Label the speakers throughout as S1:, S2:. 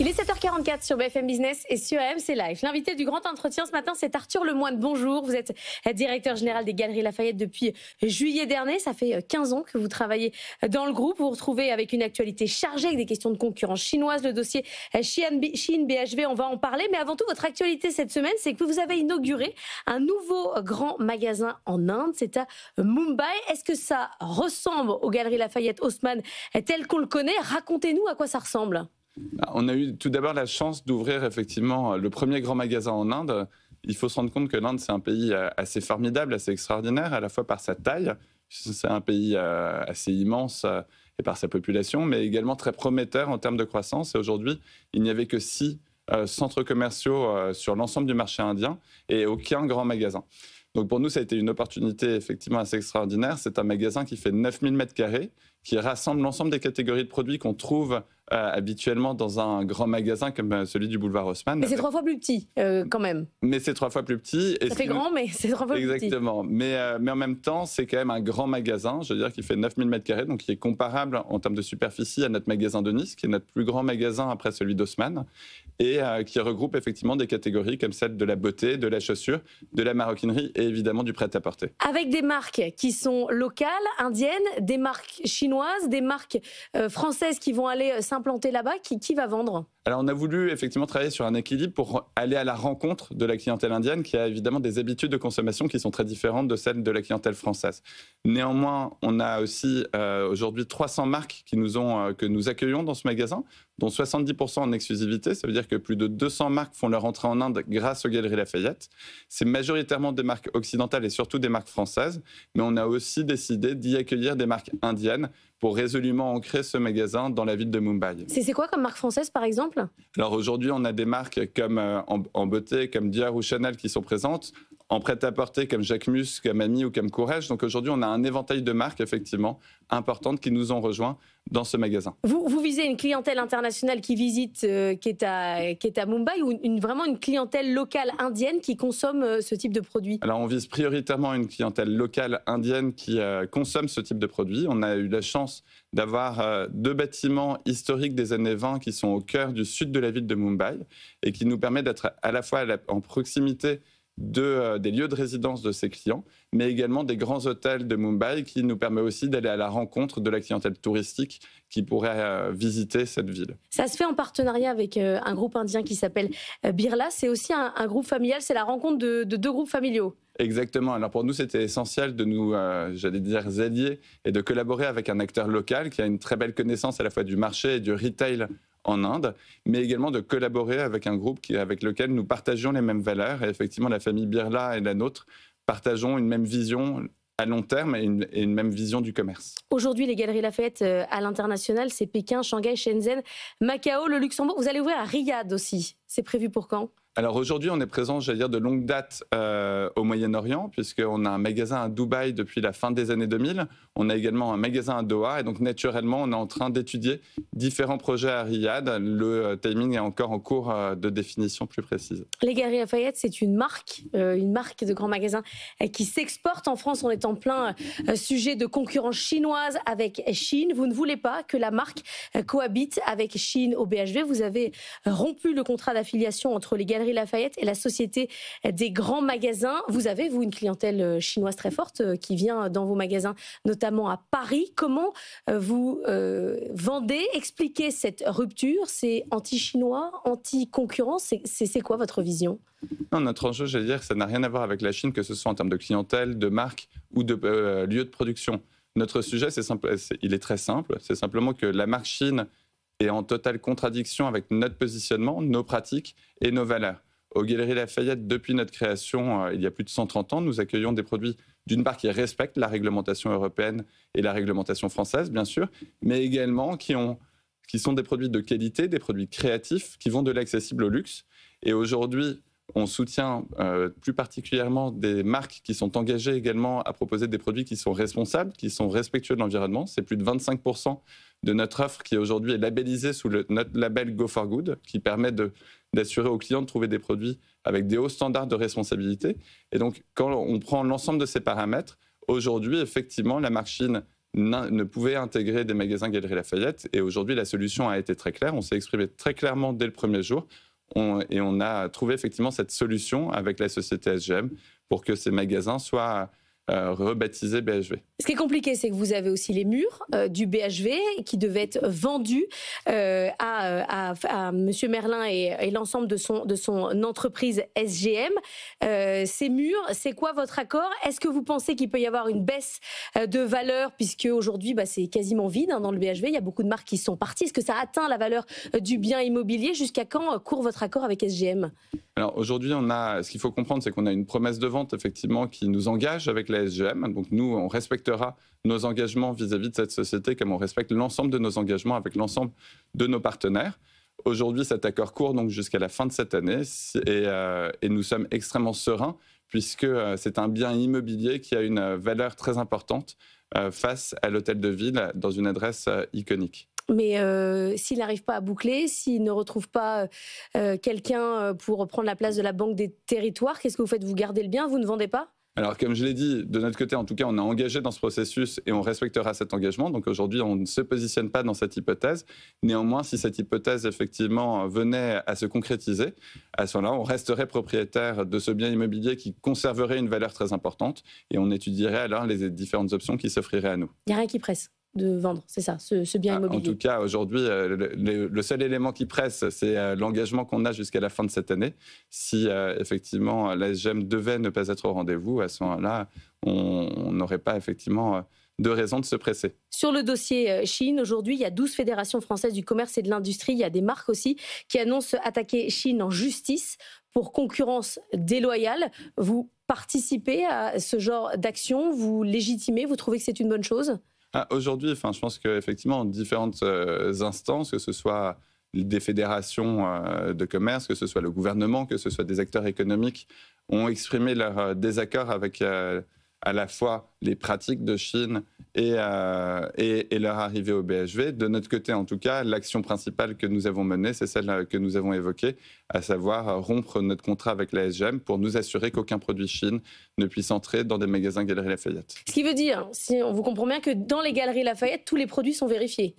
S1: Il est 7h44 sur BFM Business et sur AMC Live. L'invité du grand entretien ce matin, c'est Arthur Lemoine. Bonjour, vous êtes directeur général des Galeries Lafayette depuis juillet dernier. Ça fait 15 ans que vous travaillez dans le groupe. Vous vous retrouvez avec une actualité chargée, avec des questions de concurrence chinoise. Le dossier Shein BHV, on va en parler. Mais avant tout, votre actualité cette semaine, c'est que vous avez inauguré un nouveau grand magasin en Inde. C'est à Mumbai. Est-ce que ça ressemble aux Galeries Lafayette Haussmann tel qu'on le connaît? Racontez-nous à quoi ça ressemble.
S2: On a eu tout d'abord la chance d'ouvrir effectivement le premier grand magasin en Inde. Il faut se rendre compte que l'Inde, c'est un pays assez formidable, assez extraordinaire, à la fois par sa taille, c'est un pays assez immense et par sa population, mais également très prometteur en termes de croissance. Et aujourd'hui, il n'y avait que 6 centres commerciaux sur l'ensemble du marché indien et aucun grand magasin. Donc pour nous, ça a été une opportunité effectivement assez extraordinaire. C'est un magasin qui fait 9000 m², qui rassemble l'ensemble des catégories de produits qu'on trouve habituellement dans un grand magasin comme celui du boulevard Haussmann.
S1: Mais c'est 3 fois plus petit quand même.
S2: Mais c'est 3 fois plus petit.
S1: Ça fait grand, mais c'est 3 fois plus petit.
S2: Exactement. Mais en même temps, c'est quand même un grand magasin, je veux dire, qui fait 9000 m², donc qui est comparable en termes de superficie à notre magasin de Nice, qui est notre plus grand magasin après celui d'Haussmann, et qui regroupe effectivement des catégories comme celle de la beauté, de la chaussure, de la maroquinerie et évidemment du prêt-à-porter.
S1: Avec des marques qui sont locales, indiennes, des marques chinoises, des marques françaises qui vont aller s'implanter là-bas, qui va vendre ?
S2: Alors on a voulu effectivement travailler sur un équilibre pour aller à la rencontre de la clientèle indienne qui a évidemment des habitudes de consommation qui sont très différentes de celles de la clientèle française. Néanmoins, on a aussi aujourd'hui 300 marques que nous accueillons dans ce magasin, dont 70% en exclusivité. Ça veut dire que plus de 200 marques font leur entrée en Inde grâce aux Galeries Lafayette. C'est majoritairement des marques occidentales et surtout des marques françaises, mais on a aussi décidé d'y accueillir des marques indiennes pour résolument ancrer ce magasin dans la ville de Mumbai.
S1: C'est quoi comme marque française par exemple ?
S2: Alors aujourd'hui, on a des marques comme en beauté, comme Dior ou Chanel qui sont présentes, en prêt-à-porter comme Jacquemus, comme Ami ou comme Courrèges. Donc aujourd'hui, on a un éventail de marques effectivement importantes qui nous ont rejoints dans ce magasin.
S1: Vous visez une clientèle internationale qui visite, qui est à Mumbai, ou vraiment une clientèle locale indienne qui consomme ce type de produit ?
S2: Alors on vise prioritairement une clientèle locale indienne qui consomme ce type de produit. On a eu la chance d'avoir 2 bâtiments historiques des années 20 qui sont au cœur du sud de la ville de Mumbai et qui nous permet d'être à la fois en proximité des lieux de résidence de ses clients, mais également des grands hôtels de Mumbai qui nous permet aussi d'aller à la rencontre de la clientèle touristique qui pourrait visiter cette ville. Ça
S1: se fait en partenariat avec un groupe indien qui s'appelle Birla. C'est aussi un groupe familial, c'est la rencontre de 2 groupes familiaux.
S2: Exactement. Alors pour nous, c'était essentiel de nous, j'allais dire, allier et de collaborer avec un acteur local qui a une très belle connaissance à la fois du marché et du retail en Inde, mais également de collaborer avec un groupe avec lequel nous partagions les mêmes valeurs. Et effectivement, la famille Birla et la nôtre partageons une même vision à long terme et une même vision du commerce.
S1: Aujourd'hui, les Galeries Lafayette à l'international, c'est Pékin, Shanghai, Shenzhen, Macao, le Luxembourg. Vous allez ouvrir à Riyad aussi. C'est prévu pour quand ?
S2: Alors aujourd'hui, on est présent, j'allais dire, de longue date au Moyen-Orient, puisqu'on a un magasin à Dubaï depuis la fin des années 2000. On a également un magasin à Doha. Et donc, naturellement, on est en train d'étudier différents projets à Riyad. Le timing est encore en cours de définition plus précise.
S1: Les Galeries Lafayette, c'est une marque de grands magasins qui s'exporte en France. On est en plein sujet de concurrence chinoise avec Shein. Vous ne voulez pas que la marque cohabite avec Shein au BHV. Vous avez rompu le contrat d'affiliation entre les Galeries Lafayette et la Société des grands magasins. Vous avez, vous, une clientèle chinoise très forte qui vient dans vos magasins, notamment à Paris. Comment vous vendez, expliquez cette rupture? C'est anti-chinois, anti-concurrence? C'est quoi votre vision?
S2: Non, notre enjeu, j'allais dire, ça n'a rien à voir avec la Chine, que ce soit en termes de clientèle, de marque ou de lieu de production. Notre sujet, il est très simple. C'est simplement que la marque Shein est en totale contradiction avec notre positionnement, nos pratiques et nos valeurs. Aux Galeries Lafayette, depuis notre création, il y a plus de 130 ans, nous accueillons des produits, d'une part, qui respectent la réglementation européenne et la réglementation française, bien sûr, mais également qui sont des produits de qualité, des produits créatifs, qui vont de l'accessible au luxe. Et aujourd'hui, on soutient plus particulièrement des marques qui sont engagées également à proposer des produits qui sont responsables, qui sont respectueux de l'environnement. C'est plus de 25% de notre offre qui aujourd'hui est labellisée sous notre label Go for Good, qui permet d'assurer aux clients de trouver des produits avec des hauts standards de responsabilité. Et donc, quand on prend l'ensemble de ces paramètres, aujourd'hui, effectivement, la marque Shein ne pouvaient intégrer des magasins Galeries Lafayette. Et aujourd'hui, la solution a été très claire. On s'est exprimé très clairement dès le premier jour. Et on a trouvé effectivement cette solution avec la société SGM pour que ces magasins soient rebaptisés BHV.
S1: Ce qui est compliqué, c'est que vous avez aussi les murs du BHV qui devaient être vendus à M. Merlin et l'ensemble de son entreprise SGM. Ces murs, c'est quoi votre accord? Est-ce que vous pensez qu'il peut y avoir une baisse de valeur, puisque aujourd'hui c'est quasiment vide dans le BHV, il y a beaucoup de marques qui sont parties. Est-ce que ça atteint la valeur du bien immobilier? Jusqu'à quand court votre accord avec SGM?
S2: Alors aujourd'hui, ce qu'il faut comprendre, c'est qu'on a une promesse de vente effectivement qui nous engage avec la SGM. Donc nous, on respectera nos engagements vis-à-vis de cette société comme on respecte l'ensemble de nos engagements avec l'ensemble de nos partenaires. Aujourd'hui, cet accord court donc jusqu'à la fin de cette année et nous sommes extrêmement sereins puisque c'est un bien immobilier qui a une valeur très importante face à l'hôtel de ville dans une adresse iconique.
S1: Mais s'il n'arrive pas à boucler, s'il ne retrouve pas quelqu'un pour prendre la place de la Banque des Territoires, qu'est-ce que vous faites? Vous gardez le bien, vous ne vendez pas?
S2: Alors, comme je l'ai dit, de notre côté, en tout cas, on est engagé dans ce processus et on respectera cet engagement. Donc aujourd'hui, on ne se positionne pas dans cette hypothèse. Néanmoins, si cette hypothèse, effectivement, venait à se concrétiser, à ce moment-là, on resterait propriétaire de ce bien immobilier qui conserverait une valeur très importante et on étudierait alors les différentes options qui s'offriraient à nous.
S1: Il n'y a rien qui presse de vendre, c'est ça, ce bien immobilier?
S2: En tout cas, aujourd'hui, le seul élément qui presse, c'est l'engagement qu'on a jusqu'à la fin de cette année. Si effectivement la SGM devait ne pas être au rendez-vous, à ce moment-là, on n'aurait pas effectivement de raison de se presser.
S1: Sur le dossier Chine, aujourd'hui, il y a 12 fédérations françaises du commerce et de l'industrie. Il y a des marques aussi qui annoncent attaquer Chine en justice pour concurrence déloyale. Vous participez à ce genre d'action? Vous légitimez? Vous trouvez que c'est une bonne chose?
S2: Aujourd'hui, je pense qu'effectivement, différentes instances, que ce soit des fédérations de commerce, que ce soit le gouvernement, que ce soit des acteurs économiques, ont exprimé leur désaccord avec à la fois les pratiques de Chine et leur arrivée au BHV. De notre côté, en tout cas, l'action principale que nous avons menée, c'est celle que nous avons évoquée, à savoir rompre notre contrat avec la SGM pour nous assurer qu'aucun produit Chine ne puisse entrer dans des magasins Galeries Lafayette.
S1: Ce qui veut dire, si on vous comprend bien, que dans les Galeries Lafayette, tous les produits sont vérifiés.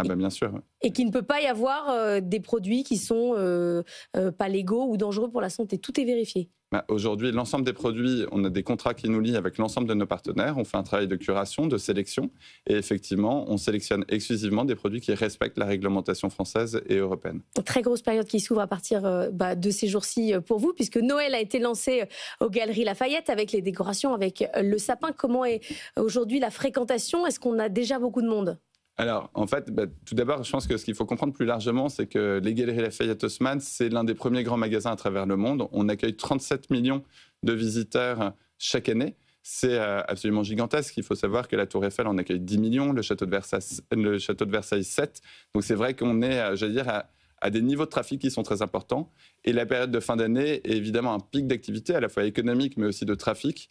S2: Bien sûr.
S1: Et qu'il ne peut pas y avoir des produits qui sont pas légaux ou dangereux pour la santé. Tout est vérifié.
S2: Aujourd'hui, l'ensemble des produits, on a des contrats qui nous lient avec l'ensemble de nos partenaires. On fait un travail de curation, de sélection. Et effectivement, on sélectionne exclusivement des produits qui respectent la réglementation française et européenne. Une
S1: très grosse période qui s'ouvre à partir de ces jours-ci pour vous, puisque Noël a été lancé aux Galeries Lafayette avec les décorations, avec le sapin. Comment est aujourd'hui la fréquentation? Est-ce qu'on a déjà beaucoup de monde?
S2: Alors, en fait, tout d'abord, je pense que ce qu'il faut comprendre plus largement, c'est que les Galeries Lafayette Haussmann, c'est l'un des premiers grands magasins à travers le monde. On accueille 37 millions de visiteurs chaque année. C'est absolument gigantesque. Il faut savoir que la Tour Eiffel en accueille 10 millions, le château de Versailles 7. Donc c'est vrai qu'on est, j'allais dire, à des niveaux de trafic qui sont très importants. Et la période de fin d'année est évidemment un pic d'activité, à la fois économique, mais aussi de trafic,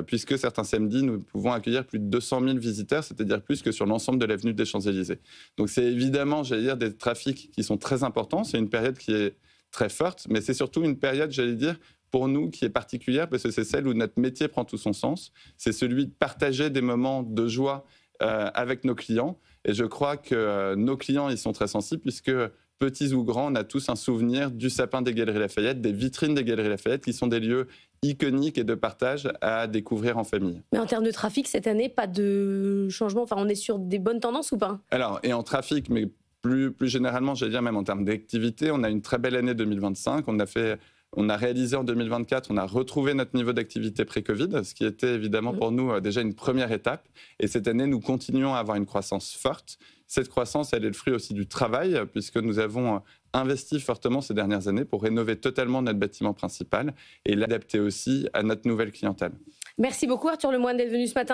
S2: puisque certains samedis, nous pouvons accueillir plus de 200 000 visiteurs, c'est-à-dire plus que sur l'ensemble de l'avenue des Champs-Élysées. Donc c'est évidemment, j'allais dire, des trafics qui sont très importants. C'est une période qui est très forte, mais c'est surtout une période, j'allais dire, pour nous, qui est particulière, parce que c'est celle où notre métier prend tout son sens. C'est celui de partager des moments de joie avec nos clients. Et je crois que nos clients, ils sont très sensibles, puisque petits ou grands, on a tous un souvenir du sapin des Galeries Lafayette, des vitrines des Galeries Lafayette, qui sont des lieux iconiques et de partage à découvrir en famille.
S1: Mais en termes de trafic, cette année, pas de changement? Enfin, on est sur des bonnes tendances ou pas?
S2: Alors, et en trafic, mais plus généralement, j'allais dire même en termes d'activité, on a une très belle année 2025. On a réalisé en 2024, on a retrouvé notre niveau d'activité pré-Covid, ce qui était évidemment pour nous déjà une première étape. Et cette année, nous continuons à avoir une croissance forte. Cette croissance, elle est le fruit aussi du travail, puisque nous avons investi fortement ces dernières années pour rénover totalement notre bâtiment principal et l'adapter aussi à notre nouvelle clientèle.
S1: Merci beaucoup Arthur Lemoine d'être venu ce matin.